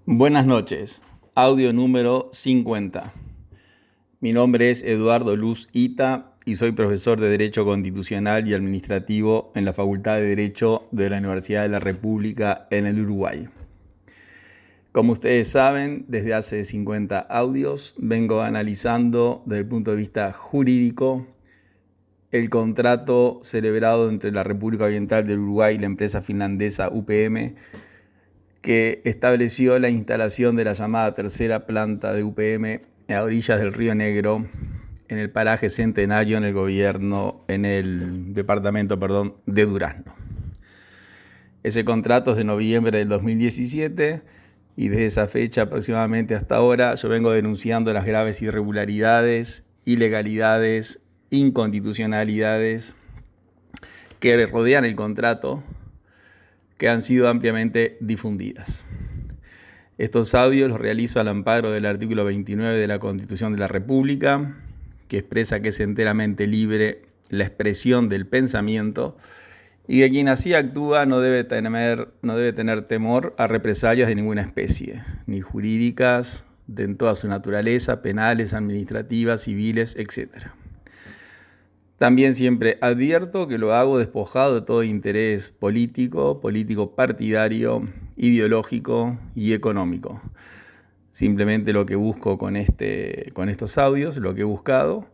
Buenas noches, audio número 50. Mi nombre es Eduardo Luz Ita y soy profesor de Derecho Constitucional y Administrativo en la Facultad de Derecho de la Universidad de la República en el Uruguay. Como ustedes saben, desde hace 50 audios vengo analizando desde el punto de vista jurídico el contrato celebrado entre la República Oriental del Uruguay y la empresa finlandesa UPM, que estableció la instalación de la llamada tercera planta de UPM a orillas del Río Negro, en el paraje Centenario, en el departamento de Durazno. Ese contrato es de noviembre del 2017 y desde esa fecha aproximadamente hasta ahora yo vengo denunciando las graves irregularidades, ilegalidades, inconstitucionalidades que rodean el contrato, que han sido ampliamente difundidas. Estos audios los realizo al amparo del artículo 29 de la Constitución de la República, que expresa que es enteramente libre la expresión del pensamiento y que quien así actúa no debe tener temor a represalias de ninguna especie, ni jurídicas, en toda su naturaleza, penales, administrativas, civiles, etc. También siempre advierto que lo hago despojado de todo interés político partidario, ideológico y económico. Simplemente lo que busco con estos audios, lo que he buscado,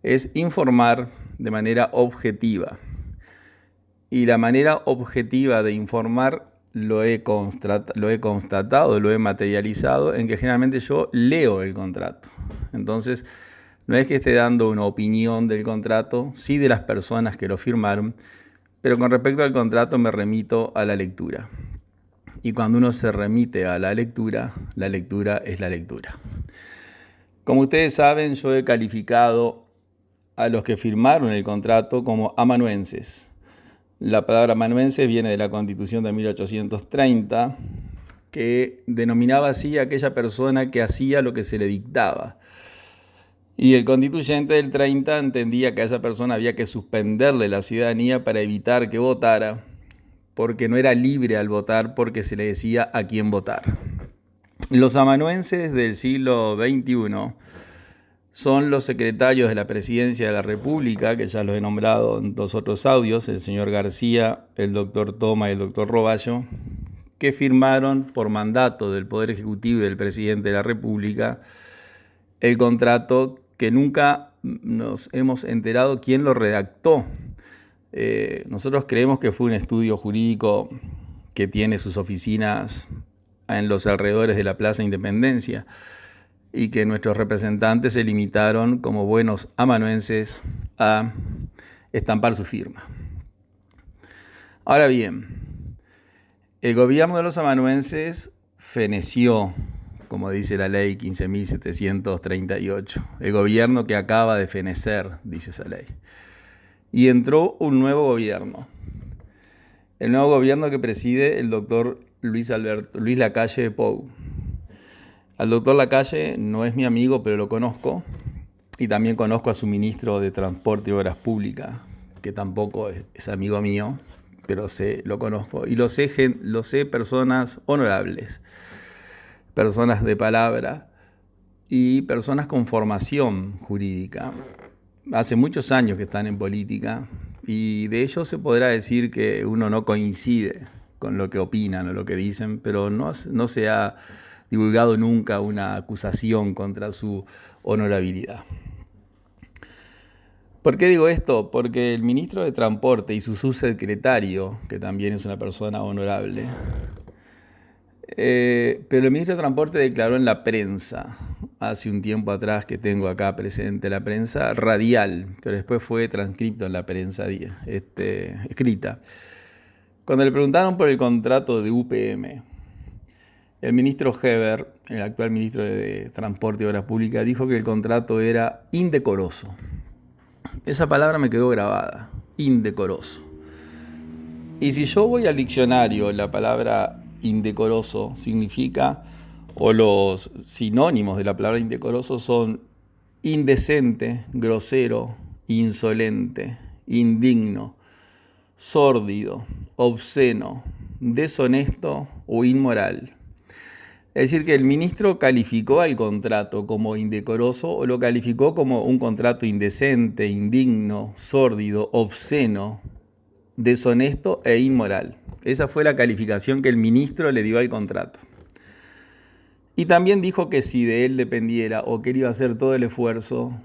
es informar de manera objetiva. Y la manera objetiva de informar lo he constatado, lo he materializado en que generalmente yo leo el contrato. Entonces, no es que esté dando una opinión del contrato, sí de las personas que lo firmaron, pero con respecto al contrato me remito a la lectura. Y cuando uno se remite a la lectura es la lectura. Como ustedes saben, yo he calificado a los que firmaron el contrato como amanuenses. La palabra amanuense viene de la Constitución de 1830, que denominaba así a aquella persona que hacía lo que se le dictaba. Y el constituyente del 30 entendía que a esa persona había que suspenderle la ciudadanía para evitar que votara, porque no era libre al votar, porque se le decía a quién votar. Los amanuenses del siglo XXI son los secretarios de la Presidencia de la República, que ya los he nombrado en dos otros audios, el señor García, el doctor Toma y el doctor Roballo, que firmaron por mandato del Poder Ejecutivo y del Presidente de la República el contrato que nunca nos hemos enterado quién lo redactó. Nosotros creemos que fue un estudio jurídico que tiene sus oficinas en los alrededores de la Plaza Independencia y que nuestros representantes se limitaron como buenos amanuenses a estampar su firma. Ahora bien, el gobierno de los amanuenses feneció, como dice la ley 15.738, el gobierno que acaba de fenecer, dice esa ley. Y entró un nuevo gobierno, el nuevo gobierno que preside el doctor Luis Lacalle Pou. Al doctor Lacalle no es mi amigo, pero lo conozco, y también conozco a su ministro de Transporte y Obras Públicas, que tampoco es amigo mío, pero lo conozco, y lo sé personas honorables, personas de palabra y personas con formación jurídica. Hace muchos años que están en política y de ellos se podrá decir que uno no coincide con lo que opinan o lo que dicen, pero no se ha divulgado nunca una acusación contra su honorabilidad. ¿Por qué digo esto? Porque el ministro de Transporte y su subsecretario, que también es una persona honorable, pero el ministro de Transporte declaró en la prensa, hace un tiempo atrás que tengo acá presente la prensa radial, pero después fue transcripto en la prensa escrita. Cuando le preguntaron por el contrato de UPM, el ministro Heber, el actual ministro de Transporte y Obras Públicas, dijo que el contrato era indecoroso. Esa palabra me quedó grabada, indecoroso. Y si yo voy al diccionario, la palabra indecoroso significa, o los sinónimos de la palabra indecoroso son indecente, grosero, insolente, indigno, sórdido, obsceno, deshonesto o inmoral. Es decir, que el ministro calificó al contrato como indecoroso o lo calificó como un contrato indecente, indigno, sórdido, obsceno, deshonesto e inmoral. Esa fue la calificación que el ministro le dio al contrato. Y también dijo que si de él dependiera o que él iba a hacer todo el esfuerzo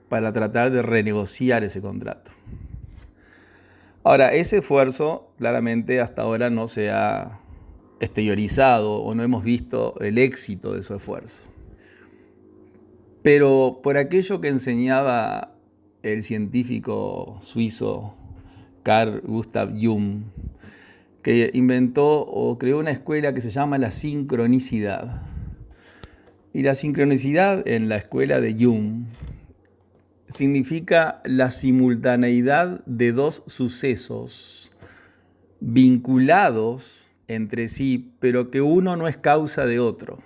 para tratar de renegociar ese contrato. Ahora, ese esfuerzo claramente hasta ahora no se ha exteriorizado o no hemos visto el éxito de su esfuerzo. Pero por aquello que enseñaba el científico suizo Carl Gustav Jung, que inventó o creó una escuela que se llama la sincronicidad. Y la sincronicidad en la escuela de Jung significa la simultaneidad de dos sucesos vinculados entre sí, pero que uno no es causa de otro.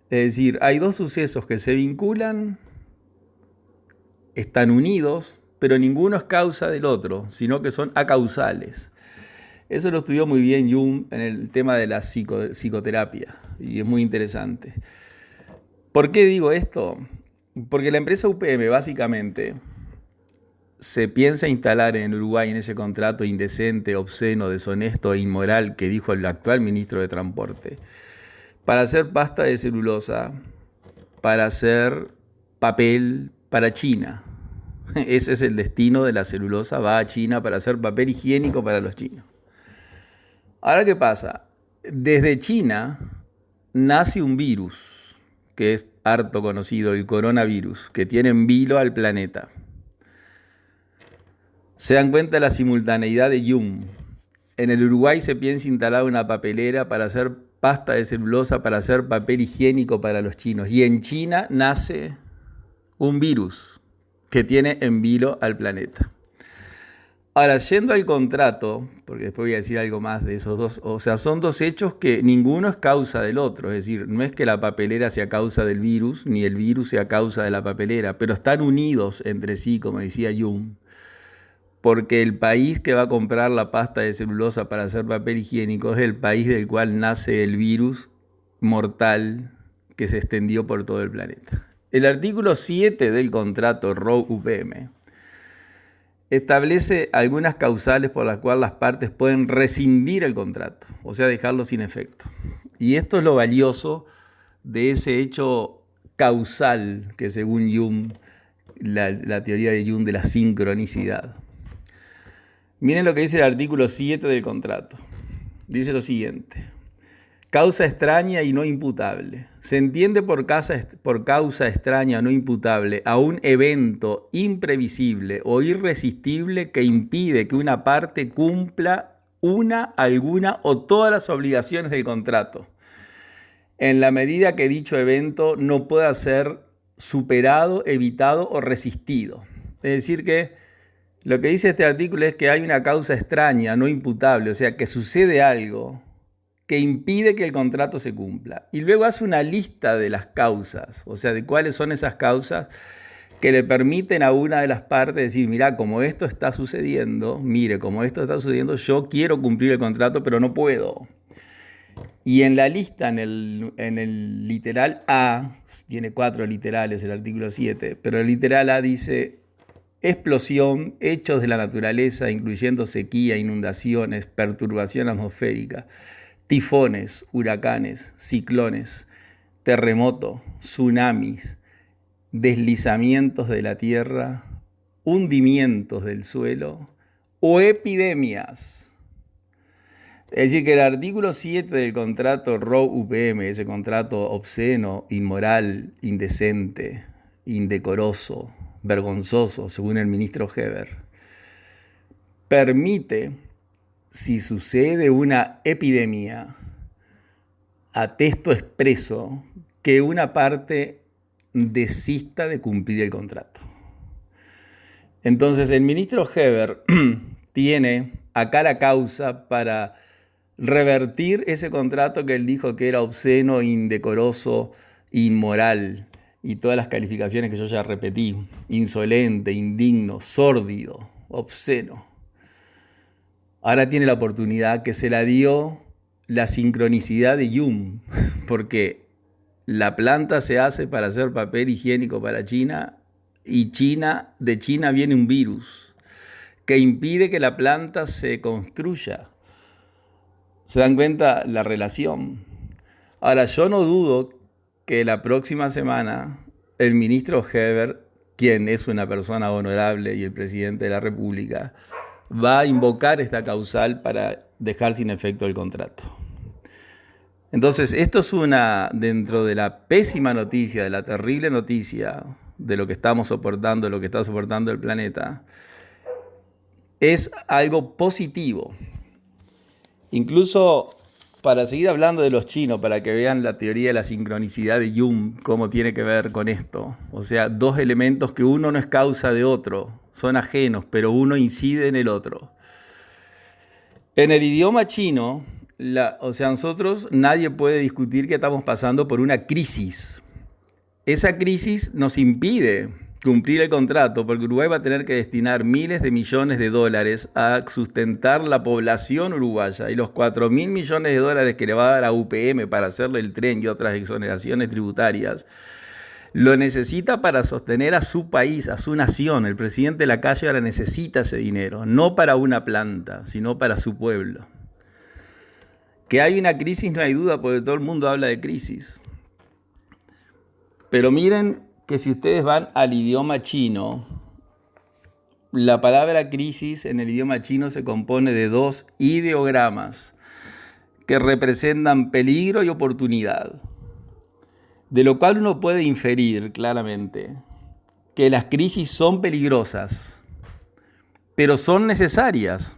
Es decir, hay dos sucesos que se vinculan, están unidos, pero ninguno es causa del otro, sino que son acausales. Eso lo estudió muy bien Jung en el tema de la psicoterapia y es muy interesante. ¿Por qué digo esto? Porque la empresa UPM básicamente se piensa instalar en Uruguay en ese contrato indecente, obsceno, deshonesto e inmoral que dijo el actual ministro de Transporte, para hacer pasta de celulosa, para hacer papel para China. Ese es el destino de la celulosa, va a China para hacer papel higiénico para los chinos. Ahora, ¿qué pasa? Desde China nace un virus, que es harto conocido, el coronavirus, que tiene en vilo al planeta. Se dan cuenta de la simultaneidad de Jung. En el Uruguay se piensa instalar una papelera para hacer pasta de celulosa, para hacer papel higiénico para los chinos. Y en China nace un virus que tiene en vilo al planeta. Ahora, yendo al contrato, porque después voy a decir algo más de esos dos, o sea, son dos hechos que ninguno es causa del otro, es decir, no es que la papelera sea causa del virus, ni el virus sea causa de la papelera, pero están unidos entre sí, como decía Jung, porque el país que va a comprar la pasta de celulosa para hacer papel higiénico es el país del cual nace el virus mortal que se extendió por todo el planeta. El artículo 7 del contrato ROU-UPM establece algunas causales por las cuales las partes pueden rescindir el contrato, o sea, dejarlo sin efecto. Y esto es lo valioso de ese hecho causal que según Jung, la teoría de Jung de la sincronicidad. Miren lo que dice el artículo 7 del contrato. Dice lo siguiente. Causa extraña y no imputable. Se entiende por causa extraña o no imputable a un evento imprevisible o irresistible que impide que una parte cumpla una, alguna o todas las obligaciones del contrato, en la medida que dicho evento no pueda ser superado, evitado o resistido. Es decir que lo que dice este artículo es que hay una causa extraña, no imputable, o sea, que sucede algo que impide que el contrato se cumpla. Y luego hace una lista de las causas, o sea, de cuáles son esas causas que le permiten a una de las partes decir, mira, como esto está sucediendo, yo quiero cumplir el contrato, pero no puedo. Y en la lista, en el literal A, tiene 4 literales el artículo 7, pero el literal A dice explosión, hechos de la naturaleza, incluyendo sequía, inundaciones, perturbación atmosférica, tifones, huracanes, ciclones, terremoto, tsunamis, deslizamientos de la tierra, hundimientos del suelo o epidemias. Es decir, que el artículo 7 del contrato ROU-UPM, ese contrato obsceno, inmoral, indecente, indecoroso, vergonzoso, según el ministro Heber, permite, si sucede una epidemia, a texto expreso, que una parte desista de cumplir el contrato. Entonces, el ministro Heber tiene acá la causa para revertir ese contrato que él dijo que era obsceno, indecoroso, inmoral, y todas las calificaciones que yo ya repetí, insolente, indigno, sórdido, obsceno. Ahora tiene la oportunidad que se la dio la sincronicidad de Jung, porque la planta se hace para hacer papel higiénico para China y de China viene un virus que impide que la planta se construya. ¿Se dan cuenta la relación? Ahora, yo no dudo que la próxima semana el ministro Heber, quien es una persona honorable y el presidente de la República, va a invocar esta causal para dejar sin efecto el contrato. Entonces, esto es dentro de la pésima noticia, de la terrible noticia de lo que estamos soportando, de lo que está soportando el planeta, es algo positivo. Incluso para seguir hablando de los chinos, para que vean la teoría de la sincronicidad de Jung, cómo tiene que ver con esto. O sea, dos elementos que uno no es causa de otro, son ajenos, pero uno incide en el otro. En el idioma chino, nosotros nadie puede discutir que estamos pasando por una crisis. Esa crisis nos impide cumplir el contrato porque Uruguay va a tener que destinar miles de millones de dólares a sustentar la población uruguaya y los 4.000 millones de dólares que le va a dar a UPM para hacerle el tren y otras exoneraciones tributarias, lo necesita para sostener a su país, a su nación. El presidente Lacalle ahora necesita ese dinero, no para una planta, sino para su pueblo. Que hay una crisis no hay duda porque todo el mundo habla de crisis. Pero miren que si ustedes van al idioma chino, la palabra crisis en el idioma chino se compone de dos ideogramas que representan peligro y oportunidad, de lo cual uno puede inferir claramente que las crisis son peligrosas, pero son necesarias,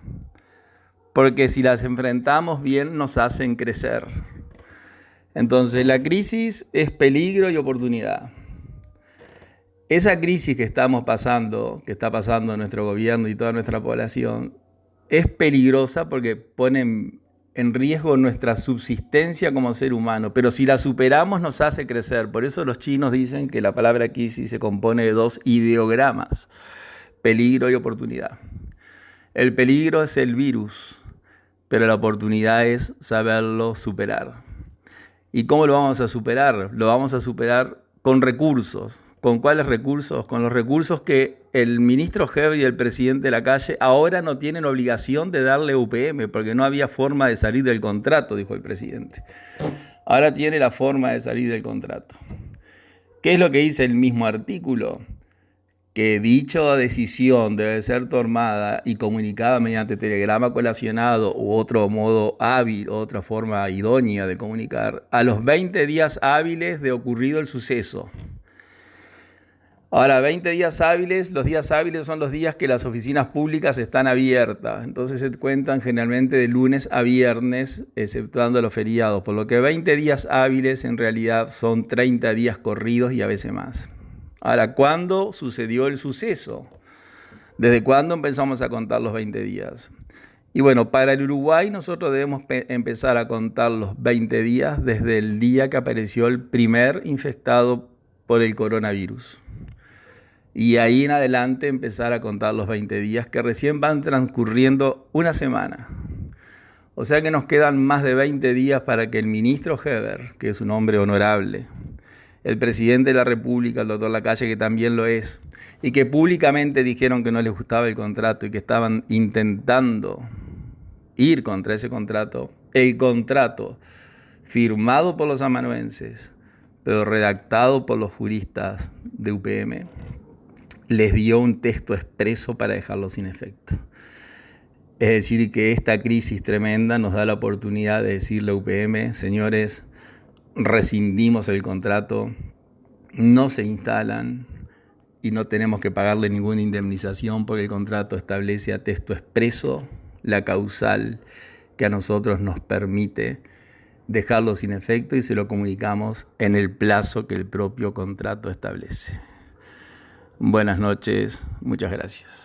porque si las enfrentamos bien nos hacen crecer. Entonces la crisis es peligro y oportunidad. Esa crisis que estamos pasando, que está pasando nuestro gobierno y toda nuestra población, es peligrosa porque pone en riesgo nuestra subsistencia como ser humano, pero si la superamos nos hace crecer. Por eso los chinos dicen que la palabra crisis se compone de dos ideogramas, peligro y oportunidad. El peligro es el virus, pero la oportunidad es saberlo superar. ¿Y cómo lo vamos a superar? Lo vamos a superar con recursos. ¿Con cuáles recursos? Con los recursos que el ministro Heber y el presidente Lacalle ahora no tienen obligación de darle a UPM, porque no había forma de salir del contrato, dijo el presidente. Ahora tiene la forma de salir del contrato. ¿Qué es lo que dice el mismo artículo? Que dicha decisión debe ser tomada y comunicada mediante telegrama colacionado u otro modo hábil, otra forma idónea de comunicar, a los 20 días hábiles de ocurrido el suceso. Ahora, 20 días hábiles, los días hábiles son los días que las oficinas públicas están abiertas. Entonces se cuentan generalmente de lunes a viernes, exceptuando los feriados. Por lo que 20 días hábiles en realidad son 30 días corridos y a veces más. Ahora, ¿cuándo sucedió el suceso? ¿Desde cuándo empezamos a contar los 20 días? Y bueno, para el Uruguay nosotros debemos empezar a contar los 20 días desde el día que apareció el primer infectado por el coronavirus. Y ahí en adelante empezar a contar los 20 días que recién van transcurriendo una semana. O sea que nos quedan más de 20 días para que el ministro Heber, que es un hombre honorable, el presidente de la República, el doctor Lacalle, que también lo es, y que públicamente dijeron que no les gustaba el contrato y que estaban intentando ir contra ese contrato, el contrato firmado por los amanuenses, pero redactado por los juristas de UPM, les dio un texto expreso para dejarlo sin efecto. Es decir, que esta crisis tremenda nos da la oportunidad de decirle a UPM, señores, rescindimos el contrato, no se instalan y no tenemos que pagarle ninguna indemnización porque el contrato establece a texto expreso la causal que a nosotros nos permite dejarlo sin efecto y se lo comunicamos en el plazo que el propio contrato establece. Buenas noches, muchas gracias.